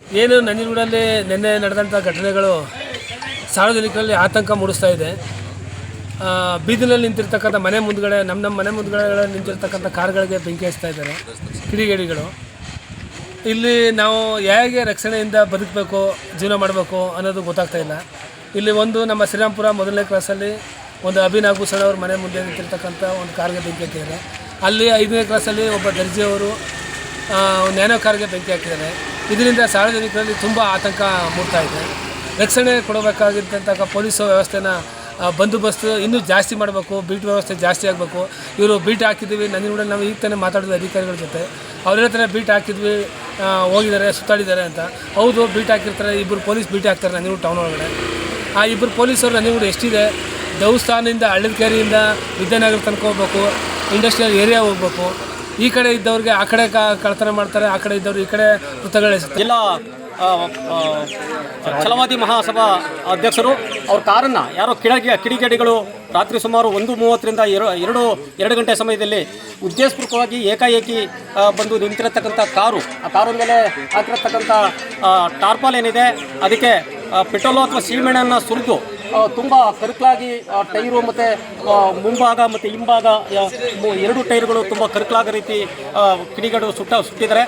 ಏನು ನಂಜನಗೂಡಲ್ಲಿ ನಿನ್ನೆ ನಡೆದಂಥ ಘಟನೆಗಳು ಸಾರ್ವಜನಿಕರಲ್ಲಿ ಆತಂಕ ಮೂಡಿಸ್ತಾ ಇದೆ. ಬೀದಿನಲ್ಲಿ ನಿಂತಿರ್ತಕ್ಕಂಥ ಮನೆ ಮುಂದ್ಗಡೆ ನಮ್ಮ ಮನೆ ಮುಂದ್ಗಡೆ ನಿಂತಿರ್ತಕ್ಕಂಥ ಕಾರ್ಗಳಿಗೆ ಬೆಂಕಿ ಹಚ್ತಾ ಇದ್ದಾರೆ ಕಿಡಿಗೇಡಿಗಳು. ಇಲ್ಲಿ ನಾವು ಹೇಗೆ ರಕ್ಷಣೆಯಿಂದ ಬದುಕಬೇಕು, ಜೀವನ ಮಾಡಬೇಕು ಅನ್ನೋದು ಗೊತ್ತಾಗ್ತಾ ಇಲ್ಲ. ಇಲ್ಲಿ ಒಂದು ನಮ್ಮ ಶ್ರೀರಾಮ್ಪುರ ಮೊದಲನೇ ಕ್ರಾಸಲ್ಲಿ ಒಂದು ಅಭಿನಾಗಭೂಷಣ ಅವ್ರ ಮನೆ ಮುಂದೆ ನಿಂತಿರ್ತಕ್ಕಂಥ ಒಂದು ಕಾರ್ಗೆ ಬೆಂಕಿ ಹಾಕಿದ್ದಾರೆ. ಅಲ್ಲಿ 5ನೇ ಕ್ರಾಸಲ್ಲಿ ಒಬ್ಬ ದರ್ಜಿಯವರು ನ್ಯಾನೋ ಕಾರ್ಗೆ ಬೆಂಕಿ ಹಾಕಿದ್ದಾರೆ. ಇದರಿಂದ ಸಾರ್ವಜನಿಕರಲ್ಲಿ ತುಂಬ ಆತಂಕ ಮೂಡ್ತಾ ಇದೆ. ರಕ್ಷಣೆ ಕೊಡಬೇಕಾಗಿದ್ದಂಥ ಪೊಲೀಸ್ ವ್ಯವಸ್ಥೆನ ಬಂದೋಬಸ್ತು ಇನ್ನೂ ಜಾಸ್ತಿ ಮಾಡಬೇಕು, ಬೀಟ್ ವ್ಯವಸ್ಥೆ ಜಾಸ್ತಿ ಆಗಬೇಕು. ಇವರು ಬೀಟ್ ಹಾಕಿದ್ದೀವಿ, ನಂಜನಗೂಡಲ್ಲಿ ನಾವು ಈಗ ತಾನೇ ಮಾತಾಡಿದ್ವಿ ಅಧಿಕಾರಿಗಳ ಜೊತೆ. ಅವ್ರ ಹೇಳ್ತಾರೆ ಬೀಟ್ ಹಾಕಿದ್ವಿ, ಹೋಗಿದ್ದಾರೆ, ಸುತ್ತಾಡಿದ್ದಾರೆ ಅಂತ. ಹೌದು, ಬೀಟ್ ಹಾಕಿರ್ತಾರೆ, ಇಬ್ಬರು ಪೊಲೀಸ್ ಬೀಟ್ ಹಾಕ್ತಾರೆ ನಂಜನಗೂಡು ಟೌನ್ ಒಳಗಡೆ. ಆ ಇಬ್ಬರು ಪೊಲೀಸರು ನಂಜನಗೂಡು ಎಷ್ಟಿದೆ, ದೇವಸ್ಥಾನದಿಂದ ಹಳ್ಳದಕೆರೆಯಿಂದ ವಿದ್ಯಾನಗರ ತನಕ ಹೋಗ್ಬೇಕು, ಇಂಡಸ್ಟ್ರಿಯಲ್ ಏರಿಯಾ ಹೋಗ್ಬೇಕು. ಈ ಕಡೆ ಇದ್ದವ್ರಿಗೆ ಆ ಕಡೆ ಕಳ್ತನ ಮಾಡ್ತಾರೆ, ಆ ಕಡೆ ಇದ್ದವ್ರು ಈ ಕಡೆ ವೃತ್ತಗಳೆಸೆತಾರೆ. ಜಿಲ್ಲಾ ಛಲವಾದಿ ಮಹಾಸಭಾ ಅಧ್ಯಕ್ಷರು ಅವ್ರ ಕಾರನ್ನು ಯಾರೋ ಕಿಡಿಗೇಡಿಗಳು ರಾತ್ರಿ ಸುಮಾರು 1:30ರಿಂದ 2 ಗಂಟೆ ಸಮಯದಲ್ಲಿ ಉದ್ದೇಶಪೂರ್ವಕವಾಗಿ ಏಕಾಏಕಿ ಬಂದು ನಿಂತಿರತಕ್ಕಂಥ ಕಾರು, ಆ ಕಾರು ಮೇಲೆ ಹಾಕಿರತಕ್ಕಂಥ ಟಾರ್ಪಾಲ್ ಏನಿದೆ ಅದಕ್ಕೆ ಪೆಟ್ರೋಲು ಅಥವಾ ಸೀಮೆಣ್ಣನ್ನು ಸುರಿದು ತುಂಬ ಕರಕಲಾಗಿ ಟೈರು ಮತ್ತು ಮುಂಭಾಗ ಮತ್ತು ಹಿಂಭಾಗ 2 ಟೈರ್ಗಳು ತುಂಬ ಕರಕಲಾಗ ರೀತಿ ಕಿಡಿಗೇಡು ಸುಟ್ಟಿದ್ದಾರೆ.